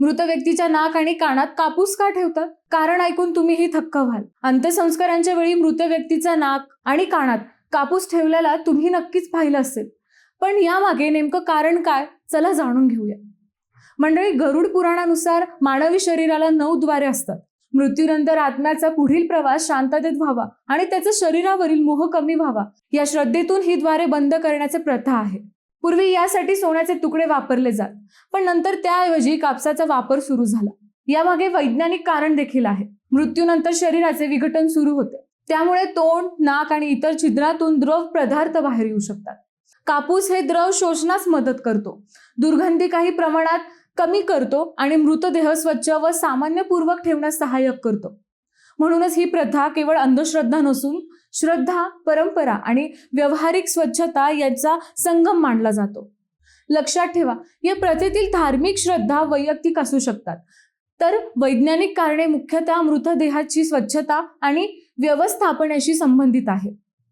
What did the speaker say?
मृत व्यक्तीच्या नाक आणि कानात कापूस का ठेवतात? कारण ऐकून तुम्हीही थक्क व्हाल. अंत्यसंस्कारांच्या वेळी मृत व्यक्तीचा नाक आणि कानात कापूस ठेवलेला तुम्ही नक्कीच पाहिलं असेल. पण यामागे नेमकं कारण काय? चला जाणून घेऊया. मंडळी, गरुड पुराणानुसार मानवी शरीराला 9 द्वारे असतात. मृत्यूनंतर आत्म्याचा पुढील प्रवास शांततेत व्हावा आणि त्याचा शरीरावरील मोह कमी व्हावा या श्रद्धेतून ही द्वारे बंद करण्याची प्रथा आहे. पूर्वी यासाठी सोन्याचे तुकडे वापरले जात, पण नंतर त्याऐवजी कापसाचा वापर सुरू झाला. यामागे वैज्ञानिक कारण देखील आहे. मृत्यूनंतर शरीराचे विघटन सुरू होते, त्यामुळे तोंड, नाक आणि इतर छिद्रातून द्रव पदार्थ बाहेर येऊ शकतात. कापूस हे द्रव शोषण्यास मदत करतो, दुर्गंधी काही प्रमाणात कमी करतो आणि मृतदेह स्वच्छ व सामान्यपूर्वक ठेवण्यास सहाय्यक करतो. म्हणूनच ही प्रथा केवळ अंधश्रद्धा नसून श्रद्धा, परंपरा आणि व्यावहारिक स्वच्छता यांचा संगम मानला जातो. लक्षात ठेवा, या प्रथेतील धार्मिक श्रद्धा वैयक्तिक असू शकतात, तर वैज्ञानिक कारणे मुख्यतः मृतदेहाची स्वच्छता आणि व्यवस्थापनाशी संबंधित आहेत.